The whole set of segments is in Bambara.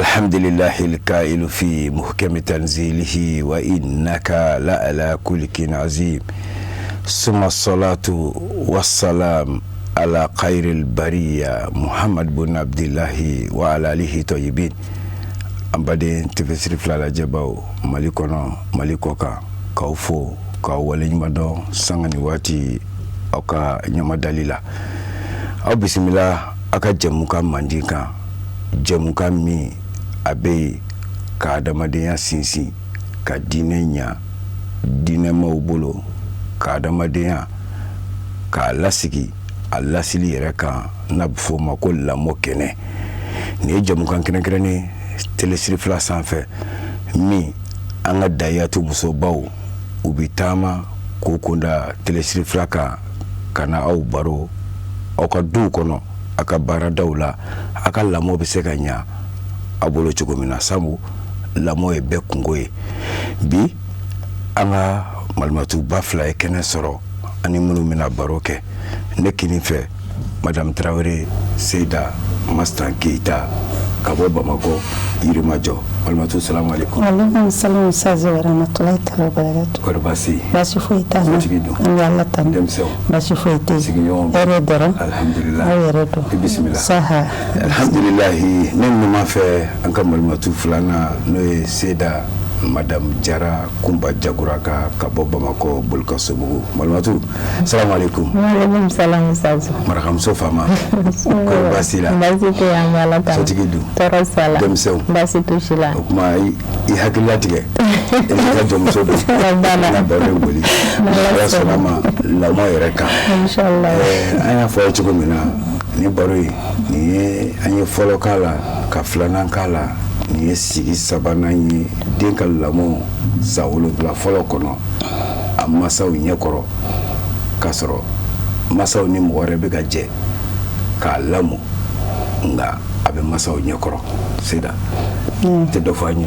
الحمد لله الكائل في محكم تنزيله وإنك لعلى كل عظيم ثم الصلاة والسلام على خير البرية محمد بن عبد الله وعلى آله طيبين أمبادين تفسير فلا جباو مالكونا مالكوكا كاوفو كاولي مدو سانغاني واتي أوكا نيما دليلا أو بسم الله أكا جموكا مانديكا جموكا مي abe ka adamadenya sinsi ka dinenya dinema ubolo ka adamadenya ka lasigi alasili reka na bufo mako lamo kene ni jamu kan kene telesiri fla sanfɛ mi anga dayatu muso baw ubitama kokunda telesiri fla kana au baro au ka du kono aka baradawla aka lamo be se kanya abolo chogomina samu lamo e be kungoye bi anga malmatu bafla e kene soro ani munu mina baroke nekini fe madame Traoré Seyda Mastan Keita kabo Bamako Yirimajo malmatu salamu alaikum. Alaikum salam wa rahmatullahi wa barakatuh. Korbasi basi fuita na Allah tan basi fuite ere dara alhamdulillah ayeredo bismillah saha alhamdulillah nem ma fe anka malmatu fulana no Seyda Madame Jara Kumba Jaguraka kabo Bamako bulka subu malmatu salamu alaikum. Wa alaikum salam sazu marakam sofama korbasi la basi ke amala tan sotigidu toro sala demsew basi tushila kuma i hakilla tige ina jom so do na bare boli ya salama la mo yereka inshallah aya fo chugo mina ni baro ni anya folo kala ka flana kala ni sigi sabana ni denkal lamo zawolo la folo kono amma saw nyekoro kasoro masaw ni mo rebe gaje ka lamo nga abe masaw nyekoro Seyda te do fani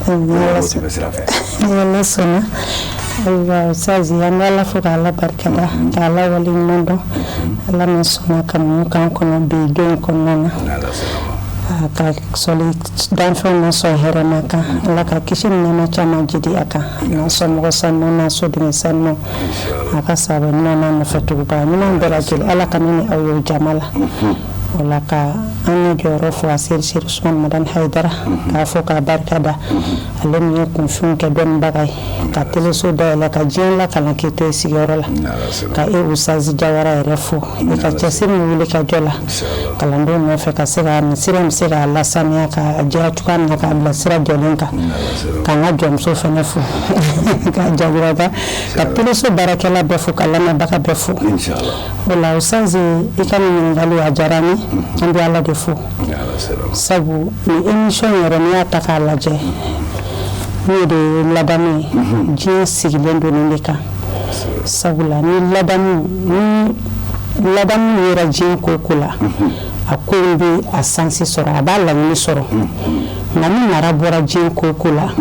yalla sona Allah sazi yalla fuka Allah barkada Allah wali mondo Allah mesona kam kan kono be don kono ka soli dan fo na so herema ka Allah ka kishin na chama jidi aka na so mo sanno na so dum sanno aka sabe na na fatu ba ni na barajil Allah kanini ayu jamala wala ka an joro fo asir Usman Madan Haidara ka fo ka barkada alem ye kun fun ke don bagay ka teleso da la ka jin la kala ke te sigoro la ka e usazi jawara refo e ka chasir mu wili ka jola kala ndo no fe ka sira mi sira la samia ka jara tukan na ka la sira jolenka ka na jom so fe nefu ka jawara ka teleso barakela befo kala na baka befo inshallah wala usazi ikani ngali ajarani andi ala defo sabu ni emission yoro ni ataka laje ni de labani je sigilendo ni leka sabu la ni labani yora je kokula akombi asansi soro abala ni soro nami marabora je kokula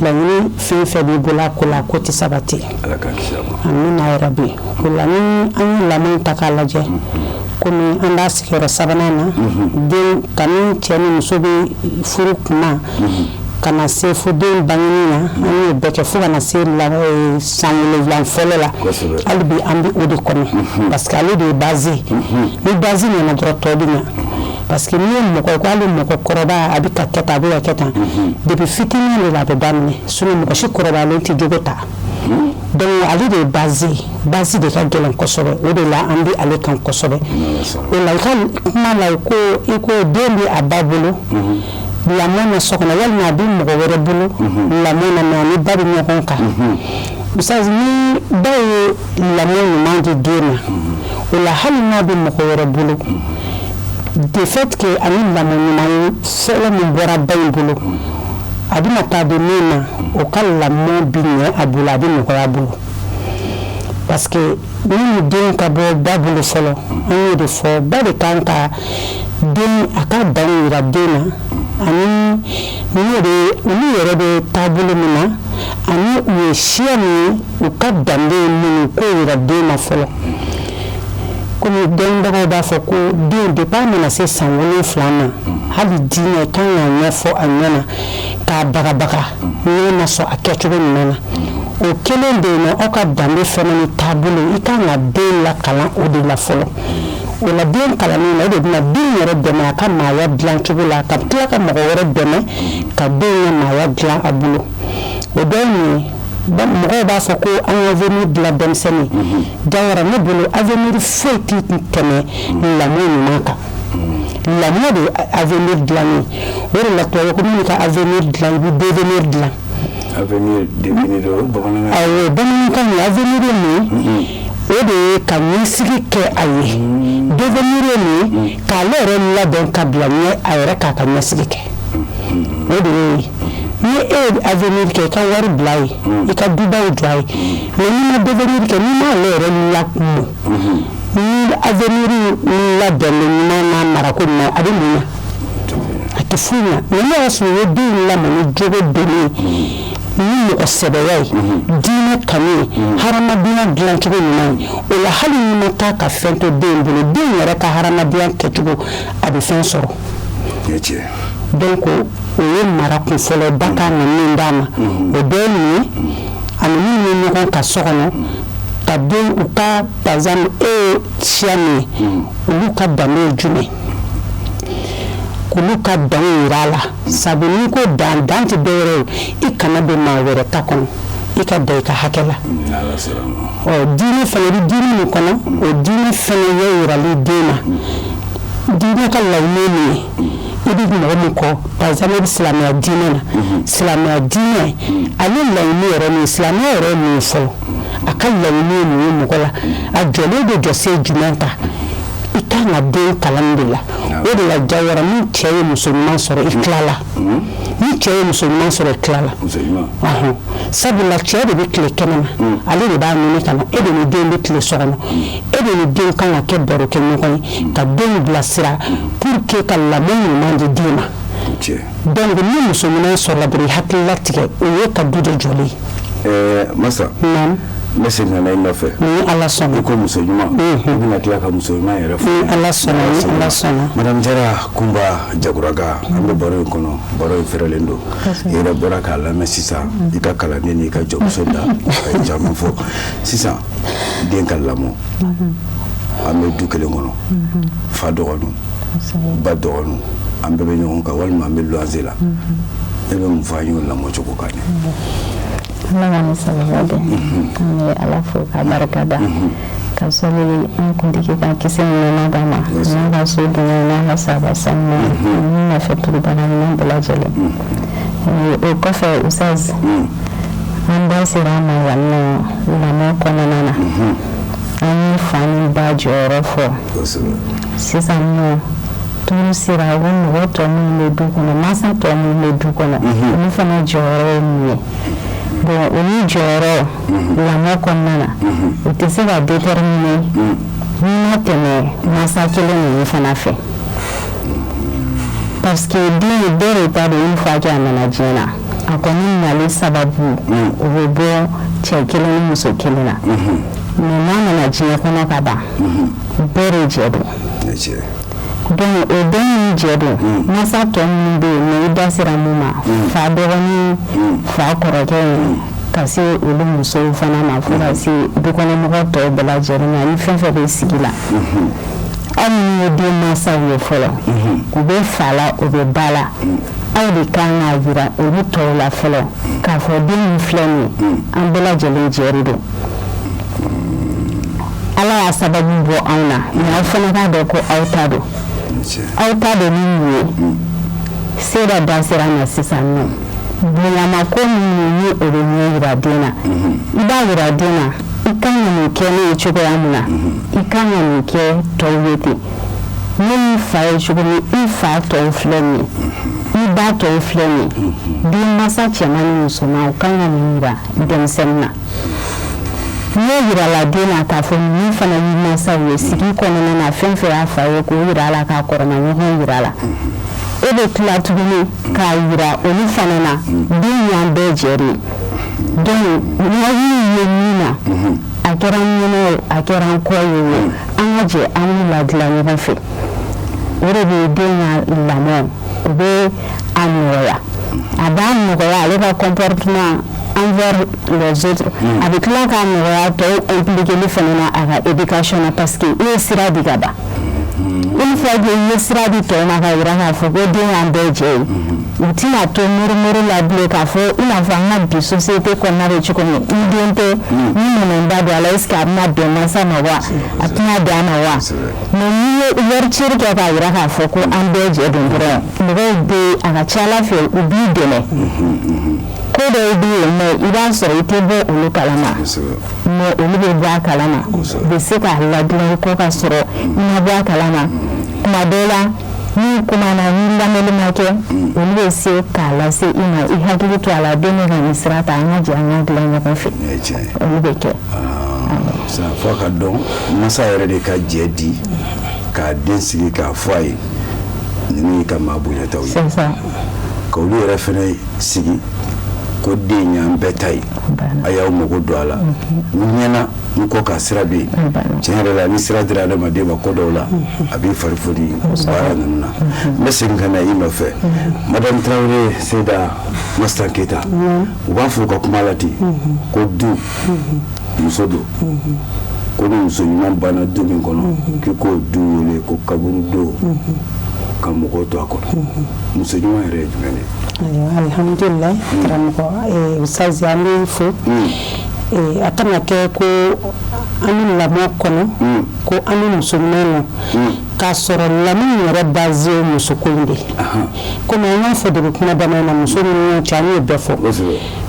la ni fe bi bola kula koti sabati amina rabbi kula ni an lamun takalaje komi anda sikero sabanana den kanin tieni musobe furu kuma kana se fudin bangina ani beke fu kana se la sangle vlan folola albi ambi odi kono parce que ali de base ni base ni na droto dinya parce que ni mo ko ali mo ko koroba abika keta abu keta depuis fitini ni la damne sunu mo shi koroba lenti jogota donc ali de base de ka gelan kosobe o de la andi ale kan kosobe o la kan kuma la ko iko dembi ababulo la mona sokona yal na bi mo wore bulu la mona na ni babi mo konka usazi ni baye la mona mandi dena o la hal na bi mo wore bulu de fait que ani la mona na sele mo bora baye bulu adina ta de mena o kala mo binye abula bi mo ko abulu parce que ni den ka bo babulu folo ni de fo ba de kanka den aka danira dena ani ni yere de tabulu mina ani ye shiani o ka dande ni ko ira dena folo komi dɔnnibagaw b'a fɔ ko den depuis a mana se san 7 ma hali diinɛ kan k'a ɲɛfɔ a ɲɛna k'a bagabaga n'a ma sɔn a kɛcogo ɲuman na o kelen bɛ yen nɔ aw ka danbe fɛnɛ ni taabolo i kan ka den lakalan o de la fɔlɔ o la den kalanni na o de bɛna den yɛrɛ dɛmɛ a ka maaya dilan cogo la ka tila ka mɔgɔ wɛrɛ dɛmɛ ka den ka maaya dilan a bolo o dɔ ye mun ye mɔgɔw b'a fɔ ko an ka avenir dilan denmisɛnnin Jawara ne bolo avenir foyi tɛ tɛmɛ lamɔ ɲuman kan lamɔ de ye avenir dilanni o de la tubabu ko min ka avenir dilan i bɛ devenir dilan avenir devenir o bamanankan awɔ bamanankan ye avenir ye mun ye o de ye ka ɲɛsigi kɛ a ye devenir ye mun ye k'ale yɛrɛ labɛn ka bila ɲɛ a yɛrɛ k'a ka ɲɛsigi kɛ o de y'o ye ni e ye avenir kɛ i ka wari bila ye i ka dubaw jɔ a ye mais n'i ma devenir kɛ n'i m'ale yɛrɛ lakunmɔ ni avenir labɛnlen ɲuman n'a marako ɲuman a bɛ mun ɲa a tɛ foyi ɲa mais ne y'a sɔrɔ i ye den lamɔ ni jogo donni ye ni mɔgɔ sɛbɛya ye diinɛ kanu ye hadamadenya dilancogo ɲuman ye o la hali n'i ma taa ka fɛn to den bolo den yɛrɛ ka hadamadenya kɛcogo a bɛ fɛn sɔrɔ donc o ye mara kun fɔlɔ ba kan ka min d'a ma o bɛɛ ye mun ye ani min ye ɲɔgɔn ka so kɔnɔ ka den u ka par exemple e ye siya min ye olu ka danbe ye jumɛn k'olu ka dan yira a la sabu n'i ko dan tɛ dɔwɛrɛ ye i kana don maa wɛrɛ ta kɔnɔ i ka dan i ka hakɛ la diinɛ fana bɛ diinɛ min kɔnɔ o diinɛ fana ye yirali den na diinɛ ka laɲini ye min ye i bɛ mɔgɔ min kɔ par exemple i bɛ silamɛya diinɛ na silamɛya diinɛ ale laɲini yɛrɛ min ye silamɛya yɛrɛ ye mun ye fɔlɔ a ka laɲini ye mun ye mɔgɔ la a jɔlen bɛ jɔ se jumɛn kan i kan ka den kalan de la o de la Jawara ni cɛ ye muso ɲuman sɔrɔ i tilala ni cɛ ye muso ɲuman sɔrɔ i tilala sabula cɛ de bɛ tile kɛnɛ na ale de b'a ɲini ka na e de ni den bɛ tile so kɔnɔ e de ni den kan ka kɛ baro kɛ ɲɔgɔn ye ka den bilasira pour que ka lamɔ ɲuman di den ma donc ni muso ɲuman sɔrɔla dɔrɔn i hakili latigɛ o ye ka du de jɔlen ye masa ne segin na i nɔfɛ ni Ala sɔnna i ko muso ɲuman i bɛna tila ka muso ɲuman yɛrɛ fɔ ni Ala sɔnna madame Jara Kunba Jaguraga an bɛ baro in kɔnɔ baro in fɛrɛlen don i yɛrɛ bɔra k'a lamɛn sisan i ka kalanden n'i ka jɔmuso da ka ye caman fɔ sisan den ka lamɔ an bɛ du kelen kɔnɔ fa dɔgɔninw ba dɔgɔninw an bɛɛ bɛ ɲɔgɔn kan walima an bɛ luwanze la e bɛ mun fɔ an y'o lamɔ cogo kan ye Allah ka ni sababa bɛn an bɛ Ala fo ka barika da ka sababu an kuntigi ka kisi ni nɛɛma d'a ma n'a ka so dunya n'a ka sahaba sanuya ni nafa turubana ɲuman bɛɛ lajɛlen o kɔfɛ Ustaz an da sera a ma yan nɔ lamɔ kɔnɔna na an ye fa ni ba jɔyɔrɔ fɔ sisan nɔ turu sera o mɔgɔ tɔ minnu bɛ du kɔnɔ mansa tɔ minnu bɛ du kɔnɔ olu fana jɔyɔrɔ ye mun ye bon olu jɔyɔrɔ lamɔ kɔnɔna na o tɛ se ka déterminer ni ma tɛmɛ mansa kelen ninnu fana fɛ parce que den bɛɛ de ta don une fois que a nana diɲɛ na a kɔni nali sababu o bɛ bɔ cɛ kelen ni muso kelen na mais n'a nana diɲɛ kɔnɔ ka ban bɛɛ de jɛ don donc o den min jɛ don mansa tɔ minnu bɛ yen mais i da sera mun ma fa dɔgɔnin fa kɔrɔkɛ ye ka se olu musow fana ma fo ka se dukɔnɔmɔgɔ tɔw bɛɛ lajɛlen ma ni fɛn fɛn bɛ sigi la aw minnu ye den mansaw ye fɔlɔ u bɛ fa la u bɛ ba la aw de kan k'a jira olu tɔw la fɔlɔ k'a fɔ den min filɛ nin ye an bɛɛ lajɛlen jɛri don Ala y'a sababu bɔ anw na mais aw fana k'a dɔn ko aw ta don aw ta don ni mun ye se dɔ da sera ma sisan nɔ bonyama ko min ye o bɛ ɲɛ yira den na i b'a yira den na i kan ka nin kɛ ne ye cogoya min na i kan ka nin kɛ tɔw ye ten ne y'i fa ye cogo min i fa tɔw filɛ nin ye i ba tɔw filɛ nin ye den mansa cɛman ni musoman o kan ka nin yira denmisɛnnin na n'i yira la den na k'a fɔ nin fana y'i mansaw ye sigi kɔnɔna na fɛn fɛn y'a fa ye k'o yira a la k'a kɔrɔma ɲɔgɔn yira a la e bɛ tila tuguni k'a yira olu fana na den y'an bɛɛ jɛ de ye donc n'a y'i ye min na a kɛra ɲɛna a kɛra an kɔ ye an ka jɛ an b'u ladilan ɲɔgɔn fɛ o de bɛ den ka lamɔ o bɛ a nɔgɔya a b'a nɔgɔya ale ka comportement envers les autres a bɛ tila k'a nɔgɔya tɔw impliquer fana na a ka éducation na parce que i ye sira di ka ban une fois que i ye sira di tɔw ma ka yira k'a fɔ ko den y'an bɛɛ jɛ ye u tɛna to murumuru la bilen k'a fɔ i n'a fɔ an ka bi société kɔnɔna bɛ cogo min i den tɛ ni minɛnba don a la est ce que a bɛna bɛn mansa ma wa a tɛna bɛn a ma wa mais n'i ye ouverture kɛ k'a yira k'a fɔ ko an bɛɛ jɛ don dɔrɔn mɔgɔw bɛ a ka ca ala fɛ u b'i dɛmɛ ko dɔw bɛ yen mais i b'a sɔrɔ i tɛ bɔ olu kalama mais olu bɛ bɔ a kalama u bɛ se k'a ladilan ko ka sɔrɔ i ma bɔ a kalama tuma dɔw la ni kumana ni lamɛnni ma kɛ olu bɛ se k'a lase i ma i hakili to a la den bɛ ka nin sira ta an ka jɛ an ka dilan ɲɔgɔn fɛ olu bɛ kɛ fo ka dɔn masa yɛrɛ de ka jɛ di k'a den sigi k'a fɔ a ye ninnu y'i ka maa bonyataw ye ka olu yɛrɛ fɛnɛ sigi ko den y'an bɛɛ ta ye a y'aw mago don a la n ɲɛna n kɔ ka sira bɛ yen tiɲɛ yɛrɛ la ni sira dira adamaden ma ko dɔw la a b'i fari foni baara ninnu na n bɛ segin ka na i nɔfɛ madame Traoré Seyda Mastan Keyita u b'a fɔ u ka kuma la ten ko du muso don ko ni muso ɲuman banna du min kɔnɔ k'i k'o du wele ko kaburu don ka mɔgɔw to a kɔnɔ muso ɲuman yɛrɛ ye jumɛn de ye alhamdulillah karamɔgɔ Ustaz an b'i fo a kana kɛ ko an ni lamɔ kɔnɔ ko an ni muso ɲuman k'a sɔrɔ lamɔ yɛrɛ base ye muso ko in de komi an y'a fɔ depuis kuma daminɛ na muso ɲuman cɛ an y'o bɛɛ fɔ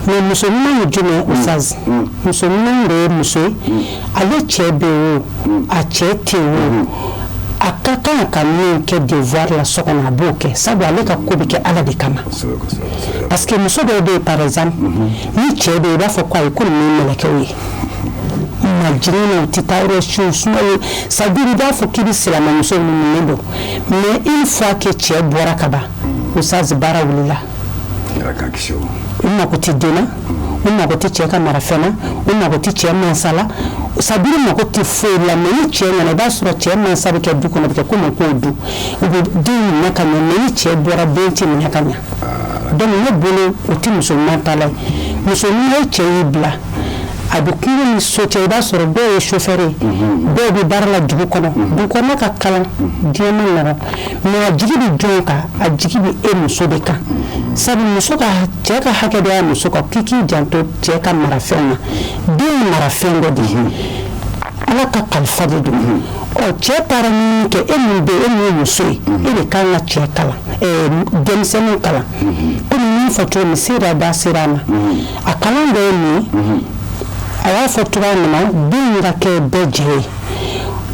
mais muso ɲuman ye jumɛn Ustaz muso ɲuman de ye muso ye ale cɛ bɛ yen o a cɛ tɛ yen o a ka kan ka min kɛ devoir la so kɔnɔ a b'o kɛ sabu ale ka ko bɛ kɛ Ala de kama parce que muso dɔw bɛ yen par exemple ni cɛ bɛ yen i b'a fɔ ko ayi ko nin ye mɛlɛkɛw ye majirina u tɛ taa yɔrɔ si o suma ye c'est à dire i b'a fɔ k'i bɛ silamɛmuso minnu don mais une fois que cɛ bɔra ka ban Ustaz baara wulila u mago tɛ den na u mago tɛ cɛ ka marafɛn na u mago tɛ cɛ mansa la c'est à dire mago tɛ foyi la mais ni cɛ nana i b'a sɔrɔ cɛ mansa bɛ kɛ du kɔnɔ a bɛ kɛ komi k'o du u bɛ den minɛ ka ɲɛ mais ni cɛ bɔra den tɛ minɛ ka ɲɛ donc ne bolo o tɛ muso ɲuman ta la ye muso ɲuman cɛ y'i bila a bɛ kungo ni so cɛ i b'a sɔrɔ dɔw ye chauffeur ye dɔw bɛ baara la dugu kɔnɔ dugu kɔnɔ ka kalan diɲɛ ma nɔgɔ mais a jigi bɛ jɔn kan a jigi bɛ e muso de kan sabu muso ka cɛ ka hakɛ dɔ y'a muso kan k'i k'i janto cɛ ka marafɛnw na den ye marafɛn dɔ de ye Ala ka kalifa de don cɛ taara min kɛ e min bɛ e min ye muso ye e de kan ka cɛ kalan denmisɛnninw kalan komi n y'a fɔ cogo min sera da sera a ma a kalan dɔ ye min ye a y'a fɔ cogoya min na den ka kɛ bɛɛ jɛ ye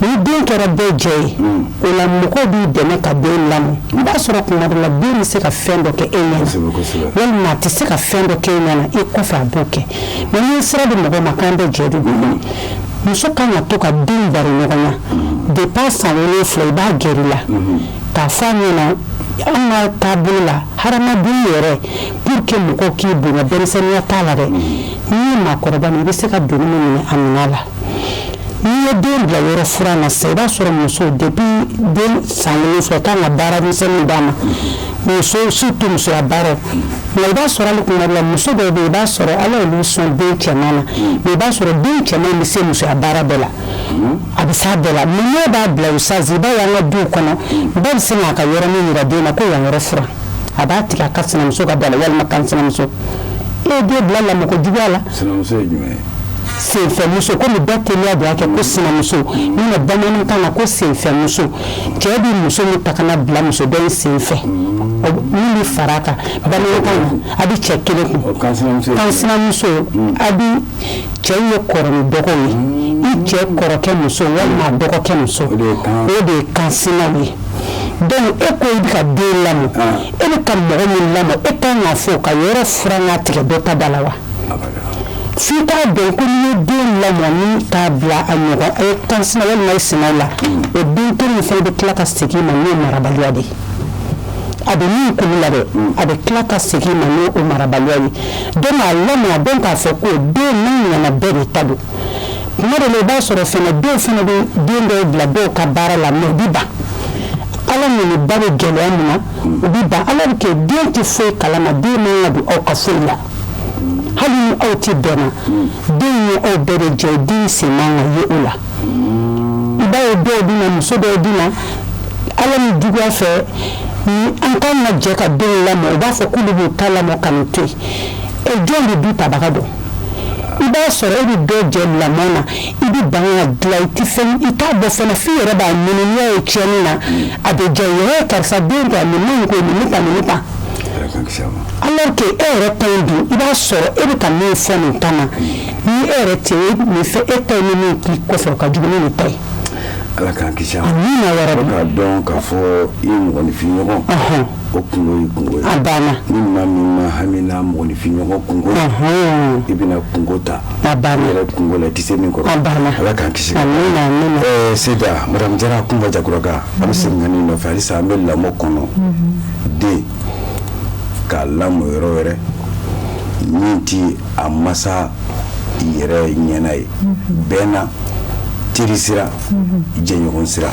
ni den kɛra bɛɛ jɛ ye o la mɔgɔw b'i dɛmɛ ka den lamɔ i b'a sɔrɔ tuma dɔ la den bɛ se ka fɛn dɔ kɛ e ɲɛna walima a tɛ se ka fɛn dɔ kɛ e ɲɛna e kɔfɛ a b'o kɛ mais ni sira di mɔgɔ ma k'an bɛɛ jɛ de don muso kan ka to ka den baro ɲɔgɔn na depuis san 7 i b'a gɛrɛ la k'a fɔ a ɲɛna an ka taabolo la hadamaden yɛrɛ pour que mɔgɔw k'i bonya denmisɛnninya t'a la dɛ n'i ye maakɔrɔba i bɛ se ka doni min minɛ a minɛ la n'i ye den bila yɔrɔ fura na sisan i b'a sɔrɔ muso depuis den san 7 kan ka baara misɛnnin d'a ma muso surtout musoya baara mais i b'a sɔrɔ hali kuma dɔ la muso dɔw bɛ yen i b'a sɔrɔ Ala y'olu sɔn den cɛman na mais i b'a sɔrɔ den cɛman bɛ se musoya baara bɛɛ la a bɛ s'a bɛɛ la mais n'e b'a bila Ustaz i b'a ye an ka duw kɔnɔ bɛɛ bɛ se k'a ka yɔrɔ min yira den na ko yan yɔrɔ fura a b'a tigɛ a ka sinamuso ka da la walima kan sinamuso e ye den bila lamɔko juguya la sinamuso ye jumɛn ye senfɛmuso komi bɛɛ teliya de y'a kɛ ko sinamuso n'o bamanankan na ko senfɛmuso cɛ bɛ muso min ta kana bila muso dɔ in senfɛ min bɛ fara a kan bamanankan na a bɛ cɛ kelen kun kan sinamuso a bɛ cɛ ye kɔrɔ ni dɔgɔ ye i cɛ kɔrɔkɛ muso walima a dɔgɔkɛ muso o de ye kan sinaw ye donc e ko i bɛ ka den lamɔ e bɛ ka mɔgɔ min lamɔ e kan k'a fɔ ka yɔrɔ fura n'a tigɛ dɔ ta da la wa f'i k'a dɔn ko n'i ye den lamɔ ni k'a bila a ɲɔgɔn a ye kan sina walima i sinaw la o den kelen fana bɛ tila ka segin ma n'o ye marabaliya de ye a bɛ min kulu la dɛ a bɛ tila ka segin ma n'o marabaliya ye donc a lamɔ a dɔn k'a fɔ ko den n'a ɲɛna bɛɛ de ta don kuma dɔ la i b'a sɔrɔ fɛnɛ dɔw fɛnɛ bɛ den dɔw bila dɔw ka baara la mais u bi ban ala ni ba bɛ gɛlɛya min na u bi ban ala bɛ kɛ den tɛ foyi kalama den man ka don aw ka foyi la hali ni aw tɛ bɛnna den ye aw bɛɛ de jɛ den sen man ka ye o la i b'a ye dɔw bɛ na muso dɔw bɛ na ala ni juguya fɛ an kan ka jɛ ka den lamɔ u b'a fɔ k'olu b'u ta lamɔ ka nin to yen jɔn de du tabaga dɔn i b'a sɔrɔ e bɛ dɔ jɛ lamɔ na i bɛ ban ka dilan i tɛ fɛn i t'a dɔn fɛnɛ f'i yɛrɛ b'a ɲini n'i y'a ye tiɲɛni na a bɛ diya i ye karisa den ta nin man ɲi ko nin ta nin ta alors que e yɛrɛ ta in dun i b'a sɔrɔ e bɛ ka min fɔ nin ta ma ni e yɛrɛ tɛ nin fɛ e ta ni min k'i kɔfɛ o ka jugu ni nin ta ye. Ala k'an kisi a ma k'a dɔn k'a fɔ i mɔgɔnifin ɲɔgɔn o kungo y'i kungo ye a banna ni maa min ma hami n'a mɔgɔnifin ɲɔgɔn kungo i bɛna kungo ta a banna i yɛrɛ kungo la i tɛ se min kɔrɔ a banna Ala k'an kisi Seyda Madame Jara Kunba Jakuraga an bɛ segin ka nin nɔfɛ halisa an bɛ lamɔ kɔnɔ den k'a lamɔ yɔrɔ wɛrɛ min ti a masa yɛrɛ ɲɛna ye bɛɛ na teri sira jɛɲɔgɔn sira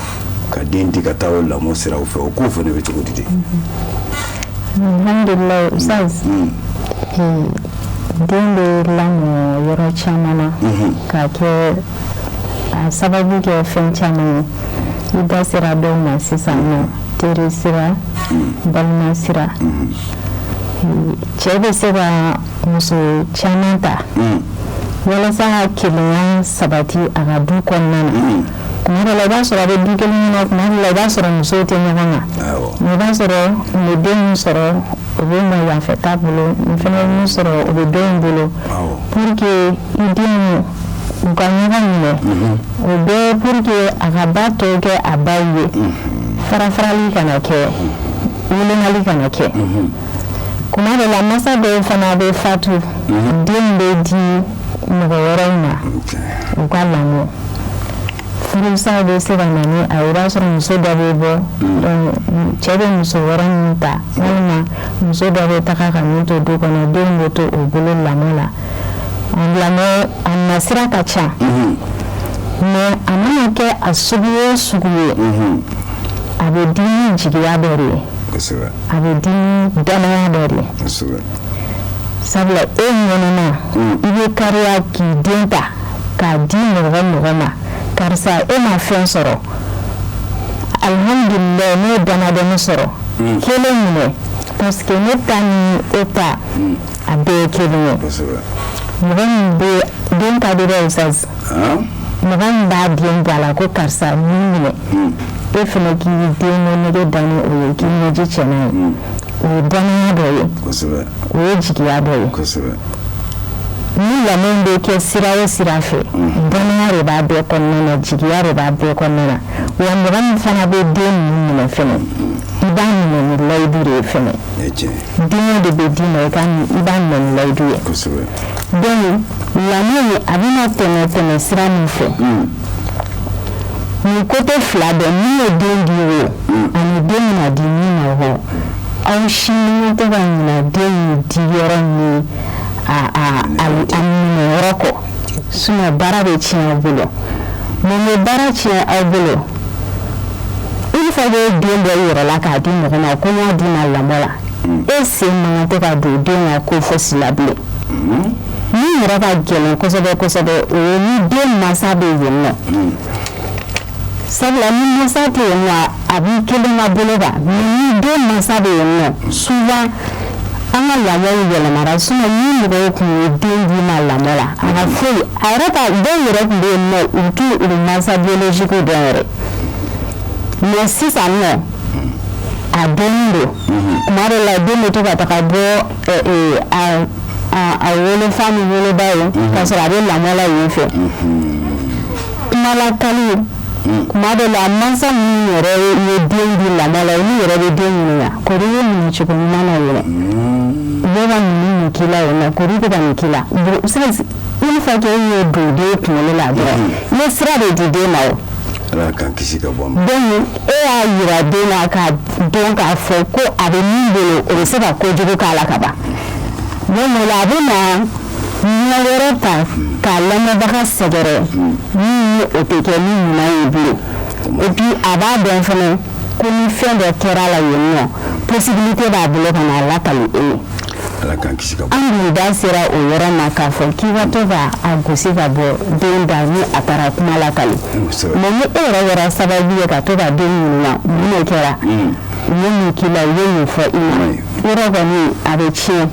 ka den di ka taa o lamɔ sira o fɛ o k'o fana bɛ cogo di de alhamdulillah ustaz den bɛ lamɔ yɔrɔ caman na k'a kɛ a sababu kɛ fɛn caman ye i da sera dɔw ma sisan nɔ teri sira balima sira cɛ bɛ se ka muso caman ta walasa ka kelenya sabati a ka du kɔnɔna na kuma dɔ la i b'a sɔrɔ a bɛ du kelen kɔnɔ kuma dɔ la i b'a sɔrɔ musow tɛ ɲɔgɔn kan mais i b'a sɔrɔ u bɛ den min sɔrɔ o bɛ mɔ yanfɛ t'a bolo nin fɛnɛ bɛ min sɔrɔ o bɛ dɔ in bolo pour que i denw u ka ɲɔgɔn minɛ o bɛɛ pour que a ka ba tɔw kɛ a ba ye farafarali kana kɛ wolomali kana kɛ kuma dɔ la masa dɔw fana bɛ fatu den bɛ di mɔgɔ wɛrɛw ma u ka lamɔ furusa bɛ se ka na ni a ye i b'a sɔrɔ muso dɔ bɛ bɔ cɛ bɛ muso wɛrɛ min ta walima muso dɔ bɛ taga ka min to du kɔnɔ denw bɛ to o bolo lamɔ la lamɔ a nasira ka ca mais a mana kɛ a sugu o sugu ye a bɛ di ni jigiya dɔ de ye a bɛ di ni danaya dɔ de ye sabula e ɲɛnama i bɛ kariya k'i den ta k'a di mɔgɔ ma karisa e ma fɛn sɔrɔ alhamdulillah ne ye damadɔni sɔrɔ kelen minɛ parce que ne ta ni e ta a bɛɛ ye kelen ye mɔgɔ min bɛ den ta de bɛ usaz mɔgɔ min b'a den bɔ a la ko karisa min minɛ e fana k'i den nege da ni o ye k'i ɲɛji cɛ n'a ye o ye danaya dɔ ye o ye jigiya dɔ ye ni lamɛn bɛ kɛ sira o sira fɛ danaya de b'a bɛɛ kɔnɔna na jigiya de b'a bɛɛ kɔnɔna na wa mɔgɔ min fana bɛ den ninnu minɛ fɛnɛ i b'a minɛ ni layidu de ye fɛnɛ den de bɛ d'i ma i b'a minɛ ni layidu ye donc lamɛn a bɛna tɛmɛ sira min fɛ nin côté fila bɛɛ min ye den di o ani den bɛna di min ma o aw si ɲɔgɔn tɛ ka ɲinɛ den in di yɔrɔ ni a minɛ yɔrɔ kɔ sinon baara bɛ tiɲɛ aw bolo mais ni baara tiɲɛ aw bolo il faut que den dɔ yɛrɛ la k'a di mɔgɔ ma ko n y'a di ma lamɔ la e sen man kan tɛ ka don den ka ko fosi la bilen min yɛrɛ ka gɛlɛn kosɛbɛ kosɛbɛ o ye ni den mansa bɛ yen nɔ sabula ni mansa tɛ yen nɔ a b'i kelen ka bolo kan mais ni den mansa bɛ yen nɔ souvent an ka lamɔw yɛlɛmara sinon ni mɔgɔw tun ye den di ma lamɔ la a ka foyi a yɛrɛ ka dɔw yɛrɛ tun bɛ yen nɔ u t'u mansa biologique dɔn yɛrɛ mais sisan nɔ a dɔnnen don kuma dɔ la den bɛ to ka taga bɔ a wolofa ni woloba ye k'a sɔrɔ a bɛ lamɔ la yen fɛ kuma lakali kuma dɔ la mansa minnu yɛrɛ ye den di lamɔ la olu yɛrɛ bɛ den ɲininka kɔri ye nin cogo ɲuman na yɛrɛ u bɛ ka nin k'i la yen nɔ kɔri bɛ ka nin k'i la il faut que e ye don den kunkolo la dɔrɔn ne sira de di den ma o Ala k'an kisi ka bɔ a ma donc e y'a yira den na k'a dɔn k'a fɔ ko a bɛ min bolo o bɛ se ka kojugu k'a la ka ban donc o la a bɛ na ɲɛ wɛrɛ ta k'a lamɛnbaga sɛgɛrɛ min ye o tɛ kɛ ni ɲuman ye bilen et puis a b'a dɔn fana ko ni fɛn dɔ kɛra la yen nɔ possibilité b'a bolo ka na lakali e ye an dun da sera o yɔrɔ ma k'a fɔ k'i ka to k'a gosi ka bɔ den da ni a taara kuma lakali mais ni e yɛrɛ kɛra sababu ye ka to ka den ɲininka mun de kɛra u ye mun k'i la u ye mun fɔ i ma yɔrɔ kɔni a bɛ tiɲɛ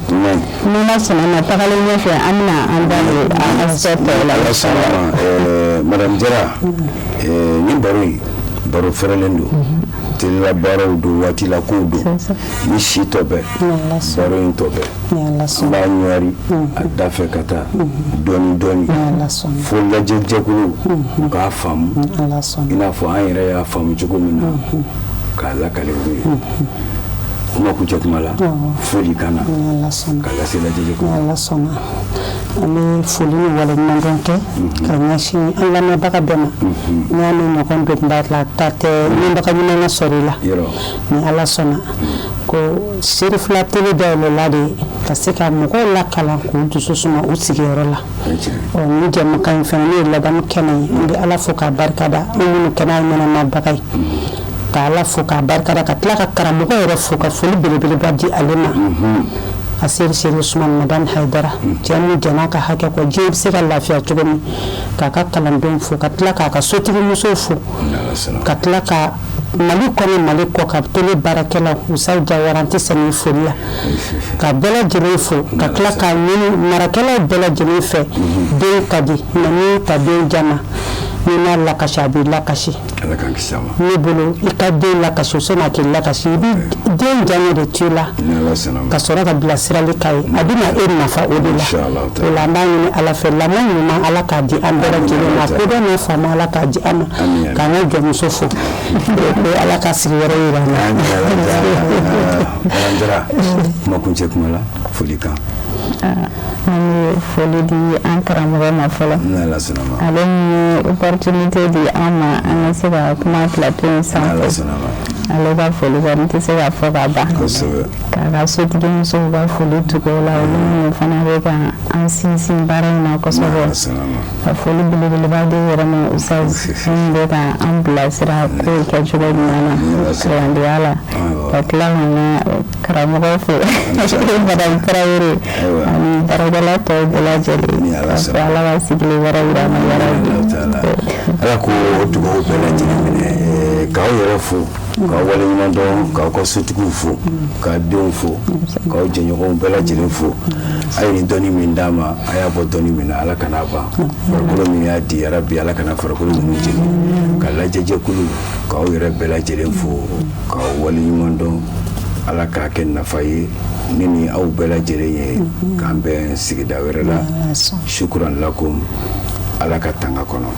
n'i ma sɔnna ma tagalen ɲɛfɛ an bɛna an da don aspect tɔw la. Madame Jara ni baro fɛrɛlen don telila baaraw don waati la kow don ni si tɔ bɛɛ baro in tɔ bɛɛ an b'a ɲɔri a da fɛ ka taa dɔɔni dɔɔni fo lajɛjɛkulu k'a faamu i n'a fɔ an yɛrɛ y'a faamu cogo min na k'a lakale u ye kuma kuncɛ kuma la foli kana k'a lase lajɛjɛkulu Ala sɔnna an bɛ foli ni waleɲumandɔn kɛ ka ɲɛsin an lamɛnbaga bɛɛ ma n'i y'a mɛn ɲɔgɔn donba la ta tɛ ɲɛbaga ɲuman ka sɔrɔ i la ni Ala sɔnna ko seri fila tele dayɛlɛla de ka se ka mɔgɔw lakalan k'u dusu suma u sigiyɔrɔ la ni jɛmukan in fana ne ye ladamu kɛnɛ ye an bɛ Ala fo k'a barikada an minnu kɛnɛ ɲɛnamabaga ye ka Ala fo k'a barikada ka tila ka karamɔgɔ yɛrɛ fo ka foli belebeleba di ale ma a seri Usman Madani Haidara cɛ min jɛn'a ka hakɛ kɔ diɲɛ bɛ se ka lafiya cogo min k'a ka kalandenw fo ka tila k'a ka sotigi musow fo ka tila ka Mali kɔnɔ Mali kɔ ka tele baarakɛlaw Usaw Jawara an tɛ sɛnɛ foli la ka bɛɛ lajɛlen fo ka tila k'a ɲini marakɛlaw bɛɛ lajɛlen fɛ den ka di mais ni ta den jama ni n'a lakasi a b'i lakasi ne bolo i ka den lakasi sɔnni a k'i lakasi i bɛ den diyaɲɛ de to i la ka sɔrɔ ka bilasirali k'a ye a bɛna e nafa o de la o la an b'a ɲini Ala fɛ lamɔ ɲuman Ala k'a di an bɛɛ lajɛlen ma kodɔn n'a faamu Ala k'a di an ma k'an ka jɔnmuso fo Ala ka sigiyɔrɔ yira an na. Jara kuma kuncɛ kuma la foli kan. An bɛ foli di an karamɔgɔ ma fɔlɔ ale ye opportunité di an ma an ka se ka kuma plateau in sanfɛ ale ka foli kɔni tɛ se ka fɔ ka ban k'a ka sotigi musow ka foli tugu o la olu minnu fana bɛ ka an sinsin baara in na kosɛbɛ ka foli belebeleba di yɛrɛ ma Usaw min bɛ ka an bilasira kow kɛcogo ɲuman na kalandenya la ka tila ka na karamɔgɔ fo Madame Tarawele ani baarakɛla tɔw bɛɛ lajɛlen ka Ala ka sigili wɛrɛ yira an na yarabi Ala ko dugawu bɛɛ lajɛlen minɛ k'aw yɛrɛ fo k'aw waleɲuman dɔn k'aw ka sotigiw fo k'a denw fo k'aw jɛɲɔgɔnw bɛɛ lajɛlen fo a ye nin dɔnni min d'a ma a y'a bɔ dɔnni min na Ala kan'a ban farikolo min y'a di yarabi Ala kana farikolo ninnu jeni ka lajɛjɛkulu k'aw yɛrɛ bɛɛ lajɛlen fo k'aw waleɲuman dɔn Ala k'a kɛ nafa ye ne ni aw bɛɛ lajɛlen ye k'an bɛn sigida wɛrɛ la shukran lakum Ala ka tanga kɔnɔ.